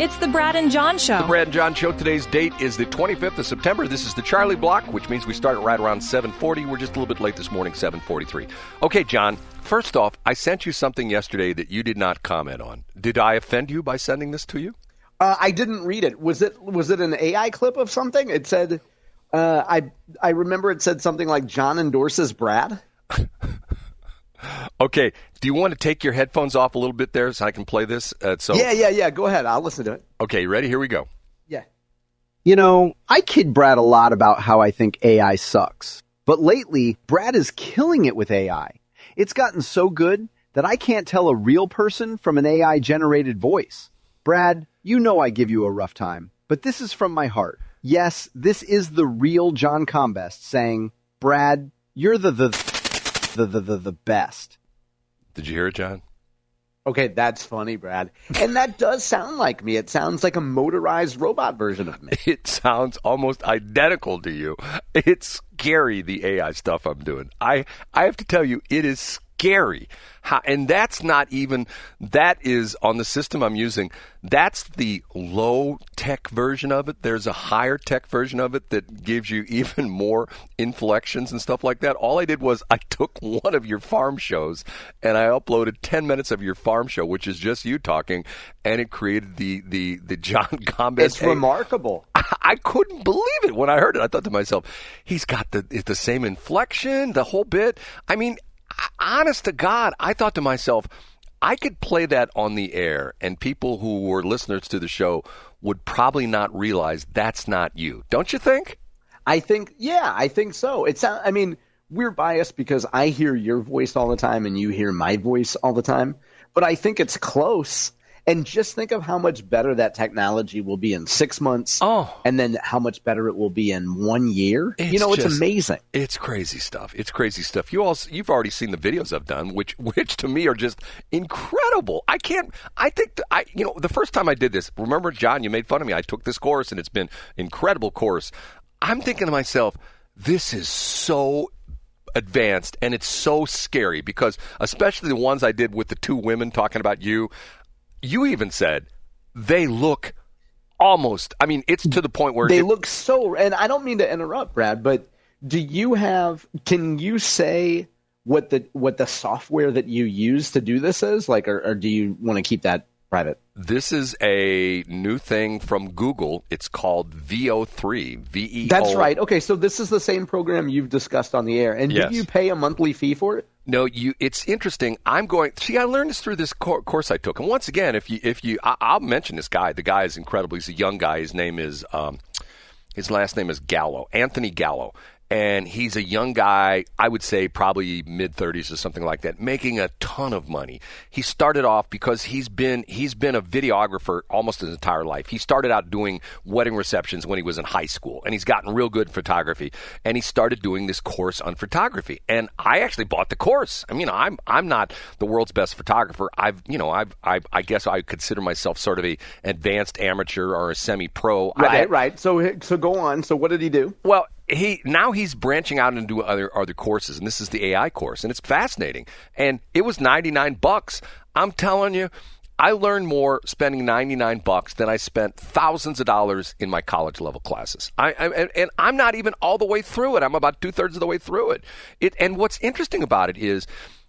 It's the Brad and John Show. The Brad and John Show. Today's date is the 25th of September. This is the Charlie block, which means we start right around 7:40. We're just a little bit late this morning, 7:43. Okay, John, first off, I sent you something yesterday that you did not comment on. Did I offend you by sending this to you? I didn't read it. Was it an AI clip of something? It said, I remember it said something like John endorses Brad. Okay. Do you want to take your headphones off a little bit there so I can play this? Yeah. Go ahead. I'll listen to it. Okay, you ready? Here we go. Yeah. You know, I kid Brad a lot about how I think AI sucks. But lately, Brad is killing it with AI. It's gotten so good that I can't tell a real person from an AI-generated voice. Brad, you know I give you a rough time, but this is from my heart. Yes, this is the real John Combest saying, Brad, you're the best. Did you hear it, John? Okay, that's funny, Brad. And that does sound like me. It sounds like a motorized robot version of me. It sounds almost identical to you. It's scary, the AI stuff I'm doing. I have to tell you, it is scary. And that's not even, that is on the system I'm using, that's the low-tech version of it. There's a higher-tech version of it that gives you even more inflections and stuff like that. All I did was I took one of your farm shows and I uploaded 10 minutes of your farm show, which is just you talking, and it created the John Combest. It's remarkable. I couldn't believe it when I heard it. I thought to myself, he's got the same inflection, the whole bit. I mean, honest to God, I thought to myself, I could play that on the air, and people who were listeners to the show would probably not realize that's not you. Don't you think? I think so. I mean, we're biased because I hear your voice all the time and you hear my voice all the time, but I think it's close. And just think of how much better that technology will be in 6 months, and then how much better it will be in 1 year. It's amazing. It's crazy stuff. You've already seen the videos I've done, which to me are just incredible. The first time I did this, remember, John, you made fun of me. I took this course, and it's been an incredible course. I'm thinking to myself, this is so advanced, and it's so scary because especially the ones I did with the two women talking about you. You even said they look almost, I mean, it's to the point where they look so, and I don't mean to interrupt, Brad, but can you say what the software that you use to do this is? Like, or do you want to keep that private? This is a new thing from Google. It's called VO3, VEO. That's right. Okay, so this is the same program you've discussed on the air. And yes. Do you pay a monthly fee for it? No, it's interesting. I learned this through this course I took. And once again, I'll mention this guy. The guy is incredible. He's a young guy. His last name is Gallo, Anthony Gallo. And he's a young guy, I would say probably mid-30s or something like that, making a ton of money. He started off because he's been a videographer almost his entire life. He started out doing wedding receptions when he was in high school, and he's gotten real good at photography. And he started doing this course on photography. And I actually bought the course. I mean, I'm not the world's best photographer. I guess I consider myself sort of a advanced amateur or a semi-pro. Right. So go on. So what did he do? Well, he's branching out into other courses, and this is the AI course, and it's fascinating. And it was $99. I'm telling you, I learned more spending $99 than I spent thousands of dollars in my college level classes. And I'm not even all the way through it. I'm about 2/3 of the way through it. And what's interesting about it is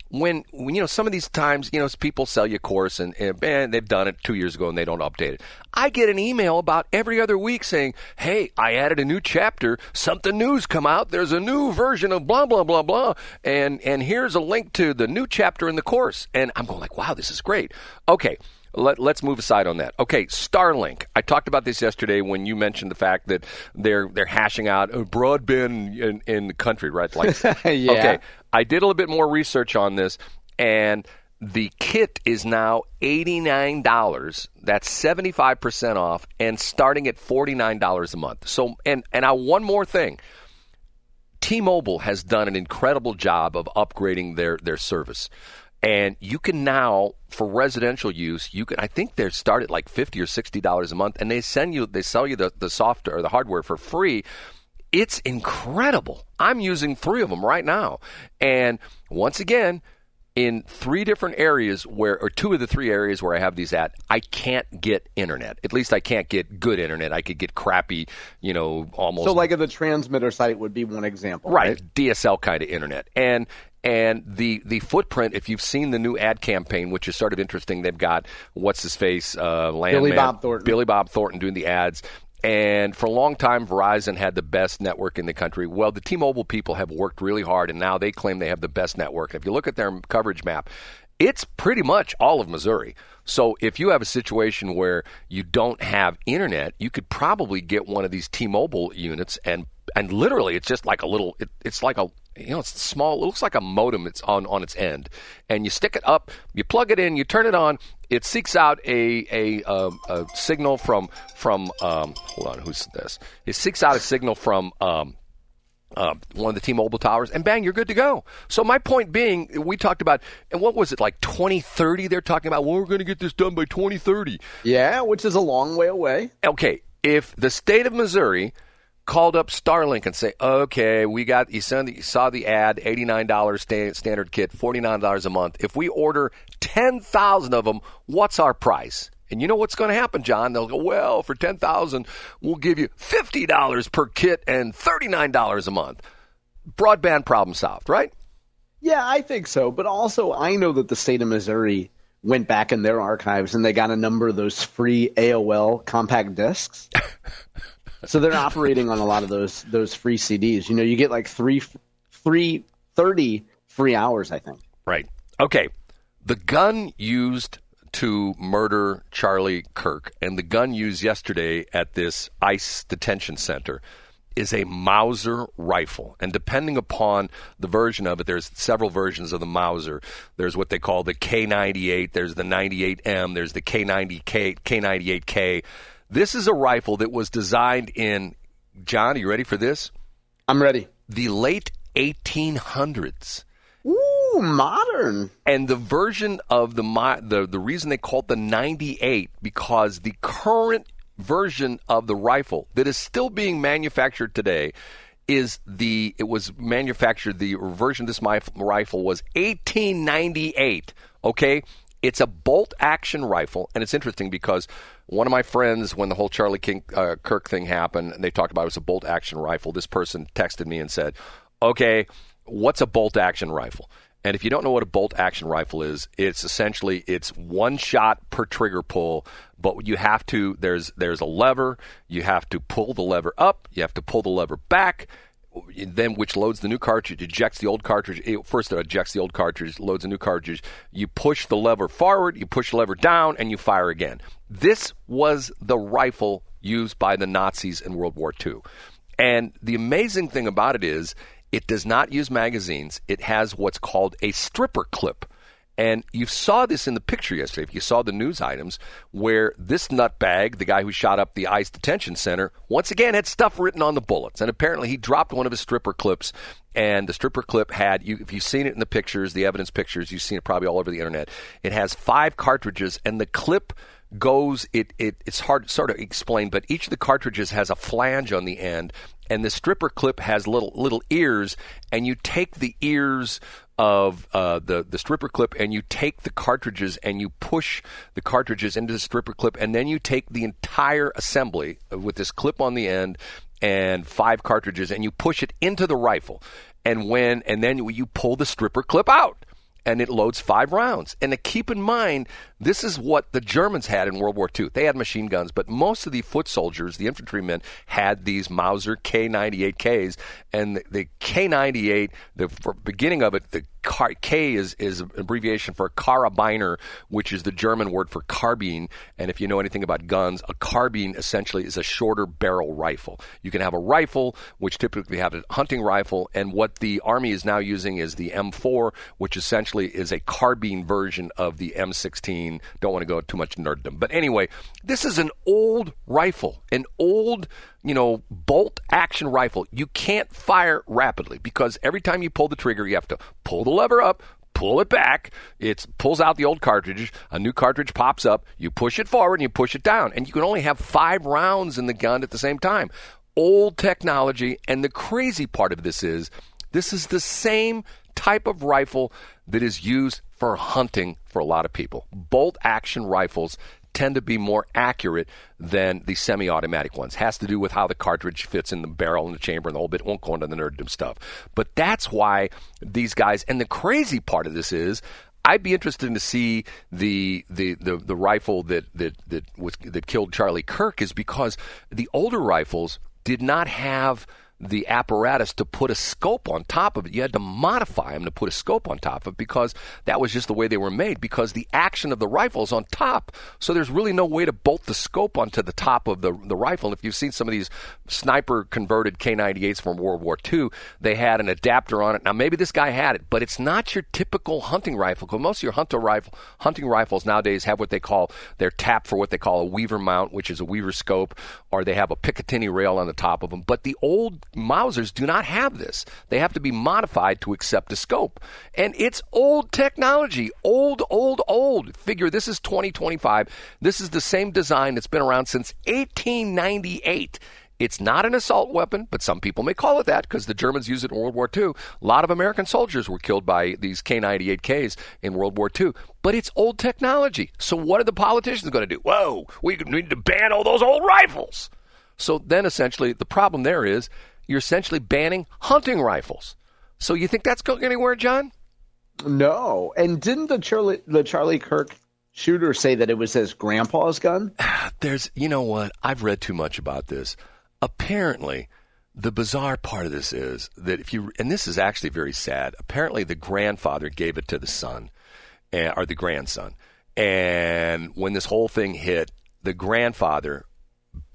when some of these times, people sell you a course and they've done it 2 years ago and they don't update it. I get an email about every other week saying, hey, I added a new chapter, something new's come out, there's a new version of blah, blah, blah, blah, and here's a link to the new chapter in the course. And I'm going like, wow, this is great. Okay. Let's move aside on that. Okay, Starlink. I talked about this yesterday when you mentioned the fact that they're hashing out broadband in the country, right? Like, yeah. Okay, I did a little bit more research on this, and the kit is now $89. That's 75% off, and starting at $49 a month. So, and now one more thing. T-Mobile has done an incredible job of upgrading their service. And you can now, for residential use, I think they start at like $50 or $60 a month, and they sell you the software or the hardware for free. It's incredible. I'm using 3 of them right now. And once again, in 3 different areas or 2 of the 3 areas where I have these at, I can't get internet. At least I can't get good internet. I could get crappy, almost. So like at the transmitter site would be one example, right? DSL kind of internet. And the footprint, if you've seen the new ad campaign, which is sort of interesting, they've got, what's his face? Billy Bob Thornton doing the ads. And for a long time, Verizon had the best network in the country. Well, the T-Mobile people have worked really hard, and now they claim they have the best network. And if you look at their coverage map, it's pretty much all of Missouri. So if you have a situation where you don't have internet, you could probably get one of these T-Mobile units, and literally it's just like a little, it's like a, it's small, it looks like a modem. It's on its end, and you stick it up, you plug it in, you turn it on. It seeks out a signal from hold on, who's this? It seeks out a signal from one of the T-Mobile towers, and bang, you're good to go. So my point being, we talked about, and what was it, like 2030? They're talking about, well, we're going to get this done by 2030. Yeah, which is a long way away. Okay, if the state of Missouri called up Starlink and say, okay, you saw the ad, $89 standard kit, $49 a month. If we order 10,000 of them, what's our price? And you know what's going to happen, John? They'll go, well, for 10,000, we'll give you $50 per kit and $39 a month. Broadband problem solved, right? Yeah, I think so. But also, I know that the state of Missouri went back in their archives and they got a number of those free AOL compact discs. So they're operating on a lot of those free CDs. You get like 30 free hours, I think. Right. Okay. The gun used to murder Charlie Kirk and the gun used yesterday at this ICE detention center is a Mauser rifle. And depending upon the version of it, there's several versions of the Mauser. There's what they call the K98. There's the 98M. There's the K98K. This is a rifle that was designed in, John, are you ready for this? I'm ready. The late 1800s. Ooh, modern. And the version of the reason they call it the 98, because the current version of the rifle that is still being manufactured today the version of this rifle was 1898, okay? It's a bolt-action rifle, and it's interesting because one of my friends, when the whole Charlie Kirk thing happened, and they talked about it was a bolt-action rifle, this person texted me and said, okay, what's a bolt-action rifle? And if you don't know what a bolt-action rifle is, it's essentially, it's one shot per trigger pull, but you have to, there's a lever, you have to pull the lever up, you have to pull the lever back, then which loads the new cartridge, ejects the old cartridge. First it ejects the old cartridge, loads a new cartridge. You push the lever forward, you push the lever down, and you fire again. This was the rifle used by the Nazis in World War II. And the amazing thing about it is it does not use magazines. It has what's called a stripper clip. And you saw this in the picture yesterday, if you saw the news items, where this nutbag, the guy who shot up the ICE detention center, once again had stuff written on the bullets. And apparently he dropped one of his stripper clips, and the stripper clip had, if you've seen it in the pictures, the evidence pictures, you've seen it probably all over the internet, it has 5 cartridges, and the clip goes, it's hard to sort of explain, but each of the cartridges has a flange on the end, and the stripper clip has little ears, and you take the ears of the stripper clip and you take the cartridges and you push the cartridges into the stripper clip, and then you take the entire assembly with this clip on the end and 5 cartridges and you push it into the rifle, and then you pull the stripper clip out and it loads 5 rounds. And to keep in mind, this is what the Germans had in World War II. They had machine guns, but most of the foot soldiers, the infantrymen, had these Mauser K98Ks. And the K98, the beginning of it, the K is an abbreviation for Karabiner, which is the German word for carbine. And if you know anything about guns, a carbine essentially is a shorter barrel rifle. You can have a rifle, which typically have a hunting rifle, and what the Army is now using is the M4, which essentially is a carbine version of the M16. Don't want to go too much nerddom. But anyway, this is an old rifle, an old, bolt action rifle. You can't fire rapidly because every time you pull the trigger, you have to pull the lever up, pull it back. It pulls out the old cartridge. A new cartridge pops up. You push it forward and you push it down. And you can only have 5 rounds in the gun at the same time. Old technology. And the crazy part of this is This is the same type of rifle that is used for hunting for a lot of people. Bolt action rifles tend to be more accurate than the semi-automatic ones. Has to do with how the cartridge fits in the barrel and the chamber and the whole bit. Won't go into the nerddom stuff. But that's why these guys, and the crazy part of this is, I'd be interested to see the rifle that killed Charlie Kirk, is because the older rifles did not have the apparatus to put a scope on top of it. You had to modify them to put a scope on top of it, because that was just the way they were made, because the action of the rifle is on top. So there's really no way to bolt the scope onto the top of the rifle. And if you've seen some of these sniper converted K98s from World War II, they had an adapter on it. Now, maybe this guy had it, but it's not your typical hunting rifle, because most of your hunting rifles nowadays have what they call, they're tapped for what they call a Weaver mount, which is a Weaver scope, or they have a Picatinny rail on the top of them. But the old Mausers do not have this. They have to be modified to accept a scope. And it's old technology. Old. Figure this is 2025. This is the same design that's been around since 1898. It's not an assault weapon, but some people may call it that because the Germans used it in World War II. A lot of American soldiers were killed by these K98Ks in World War II. But it's old technology. So what are the politicians going to do? Whoa, we need to ban all those old rifles. So then essentially the problem there is, you're essentially banning hunting rifles. So you think that's going anywhere, John? No. And didn't the Charlie Kirk shooter say that it was his grandpa's gun? You know what? I've read too much about this. Apparently, the bizarre part of this is that and this is actually very sad, apparently the grandfather gave it to the son, or the grandson. And when this whole thing hit, the grandfather,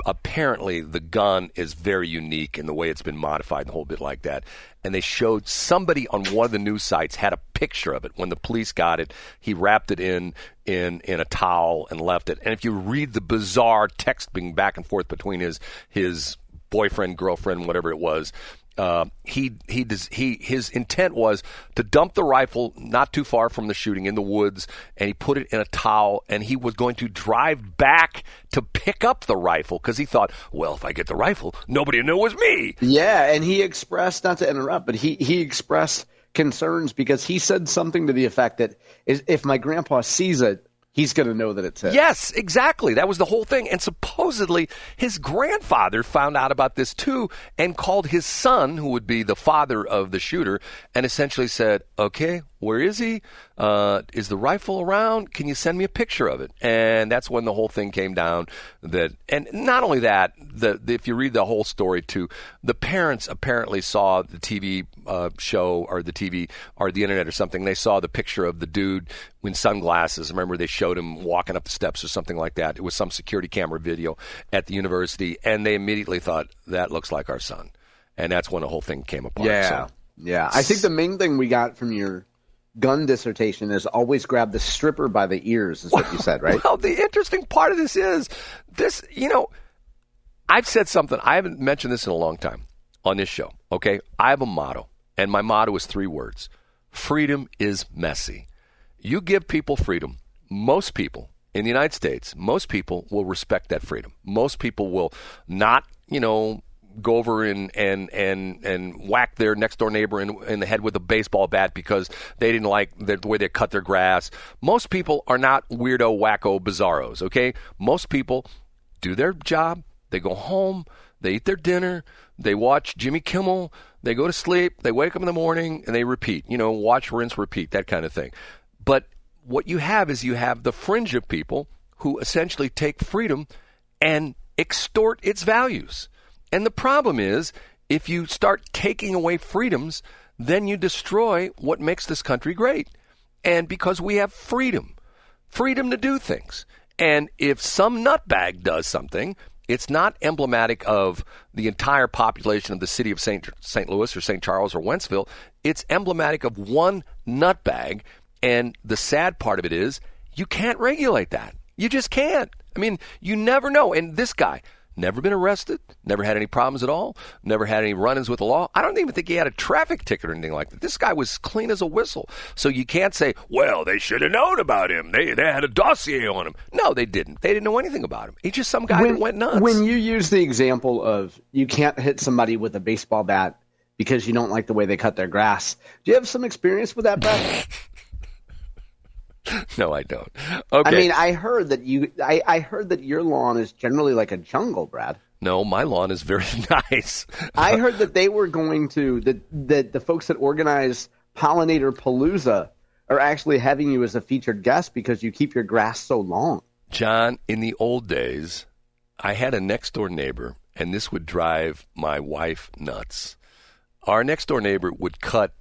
apparently the gun is very unique in the way it's been modified and a whole bit like that. And they showed somebody on one of the news sites had a picture of it. When the police got it, he wrapped it in a towel and left it. And if you read the bizarre text being back and forth between his boyfriend, girlfriend, whatever it was, his intent was to dump the rifle not too far from the shooting in the woods, and he put it in a towel, and he was going to drive back to pick up the rifle because he thought, well, if I get the rifle, nobody will know it was me. Yeah, and he expressed, not to interrupt, but he expressed concerns because he said something to the effect that if my grandpa sees it, he's going to know that it's his. Yes, exactly. That was the whole thing. And supposedly his grandfather found out about this too and called his son, who would be the father of the shooter, and essentially said, okay, where is he? Is the rifle around? Can you send me a picture of it? And that's when the whole thing came down. And not only that, if you read the whole story too, the parents apparently saw the TV show or the TV or the internet or something. They saw the picture of the dude in sunglasses. Remember, they showed him walking up the steps or something like that. It was some security camera video at the university, and they immediately thought, that looks like our son. And that's when the whole thing came apart. Yeah. I think the main thing we got from your gun dissertation is always grab the stripper by the ears, is what you said, right? Well, the interesting part of this is this, I've said something, I haven't mentioned this in a long time on this show, okay? I have a motto, and my motto is 3 words. Freedom is messy. You give people freedom, most people in the United States, most people will respect that freedom. Most people will not, go over and whack their next door neighbor in the head with a baseball bat because they didn't like the way they cut their grass. Most people are not weirdo, wacko, bizarros, okay? Most people do their job, they go home, they eat their dinner, they watch Jimmy Kimmel, they go to sleep, they wake up in the morning, and they repeat. Watch, rinse, repeat, that kind of thing. But what you have is the fringe of people who essentially take freedom and extort its values. And the problem is, if you start taking away freedoms, then you destroy what makes this country great. And because we have freedom to do things. And if some nutbag does something, it's not emblematic of the entire population of the city of St. Louis or St. Charles or Wentzville. It's emblematic of one nutbag. And the sad part of it is you can't regulate that. You just can't. I mean, you never know. And this guy, never been arrested, never had any problems at all, never had any run-ins with the law. I don't even think he had a traffic ticket or anything like that. This guy was clean as a whistle. So you can't say, well, they should have known about him. They had a dossier on him. No, they didn't. They didn't know anything about him. He's just some guy that went nuts. When you use the example of you can't hit somebody with a baseball bat because you don't like the way they cut their grass. Do you have some experience with that, Brad? No, I don't. Okay. I mean, I heard that your lawn is generally like a jungle, Brad. No, my lawn is very nice. I heard that they were going to the folks that organize Pollinator Palooza are actually having you as a featured guest because you keep your grass so long. John, in the old days, I had a next door neighbor, and this would drive my wife nuts. Our next door neighbor would cut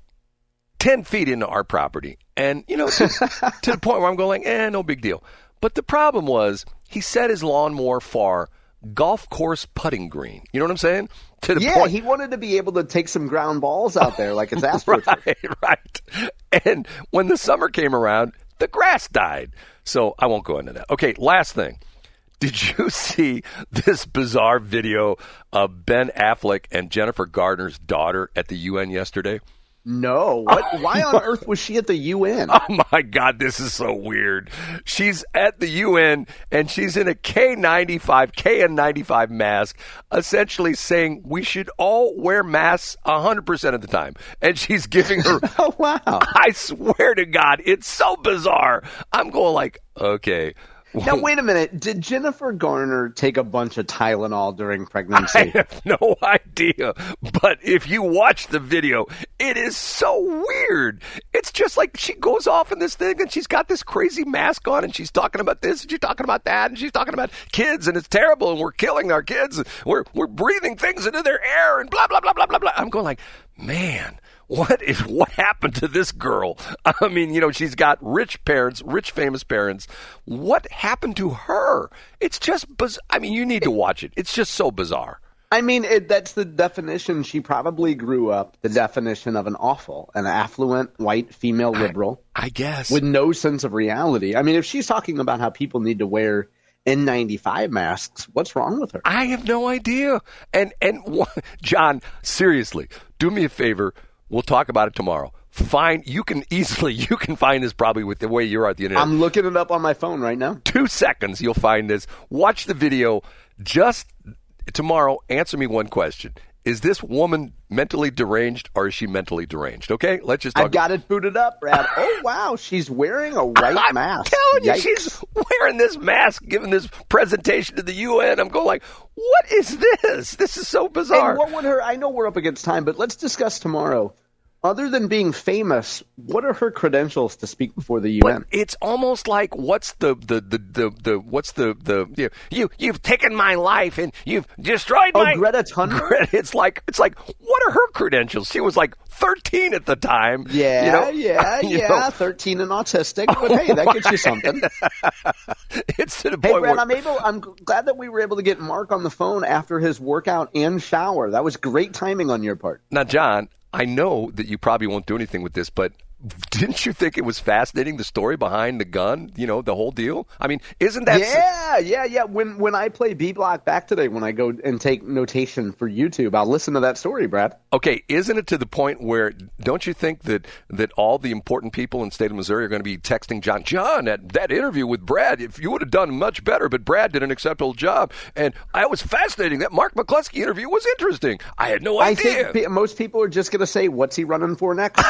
10 feet into our property. And, to the point where I'm going, no big deal. But the problem was he set his lawnmower far golf course putting green. You know what I'm saying? To the point. He wanted to be able to take some ground balls out there like it's AstroTurf. Right. And when the summer came around, the grass died. So I won't go into that. Okay, last thing. Did you see this bizarre video of Ben Affleck and Jennifer Garner's daughter at the UN yesterday? No. Why on earth was she at the UN? Oh, my God, this is so weird. She's at the UN, and she's in a KN95 mask, essentially saying we should all wear masks 100% of the time. And she's giving her... Oh, wow. I swear to God, it's so bizarre. I'm going like, okay... Now, wait a minute. Did Jennifer Garner take a bunch of Tylenol during pregnancy? I have no idea. But if you watch the video, it is so weird. It's just like she goes off in this thing and she's got this crazy mask on and she's talking about this and she's talking about that and she's talking about kids and it's terrible and we're killing our kids. And we're breathing things into their air and blah, blah, blah, blah, blah, blah. I'm going like, man. What happened to this girl? I mean, she's got rich parents, rich famous parents. What happened to her? It's just bizarre. I mean, you need to watch it. It's just so bizarre. I mean, that's the definition. She probably grew up, the definition of an affluent, white, female liberal. I guess. With no sense of reality. I mean, if she's talking about how people need to wear N95 masks, what's wrong with her? I have no idea. And John, seriously, do me a favor. We'll talk about it tomorrow. You can find this probably with the way you're at the internet. I'm looking it up on my phone right now. 2 seconds, you'll find this. Watch the video. Just tomorrow, answer me one question. Is this woman mentally deranged or is she mentally deranged? Okay, let's just talk. I've got it booted up, Brad. Oh, wow, she's wearing a white mask. I'm telling you, Yikes. she's wearing this mask, giving this presentation to the UN. I'm going like, what is this? This is so bizarre. And what would I know we're up against time, but let's discuss tomorrow. Other than being famous, what are her credentials to speak before the UN? But it's almost like you've taken my life and you've destroyed my Greta Thunberg? It's like what are her credentials? She was like 13 at the time. Yeah, 13 and autistic, but hey, that gets you something. It's to the point Brad, where I'm glad that we were able to get Mark on the phone after his workout and shower. That was great timing on your part. Now, John, I know that you probably won't do anything with this, but didn't you think it was fascinating, the story behind the gun, the whole deal? I mean, isn't that... Yeah. When I play B-Block back today, when I go and take notation for YouTube, I'll listen to that story, Brad. Okay, isn't it to the point where, don't you think that all the important people in the state of Missouri are going to be texting John, that interview with Brad, if you would have done much better, but Brad did an acceptable job, and it was fascinating. That Mark McCluskey interview was interesting. I had no idea. I think most people are just going to say, what's he running for next?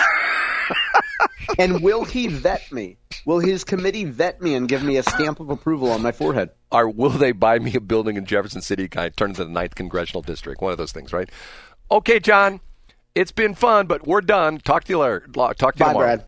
And will he vet me? Will his committee vet me and give me a stamp of approval on my forehead? Or will they buy me a building in Jefferson City, kind of turn into the 9th Congressional District? One of those things, right? Okay, John, it's been fun, but we're done. Talk to you later. Talk to you tomorrow. Bye, Brad.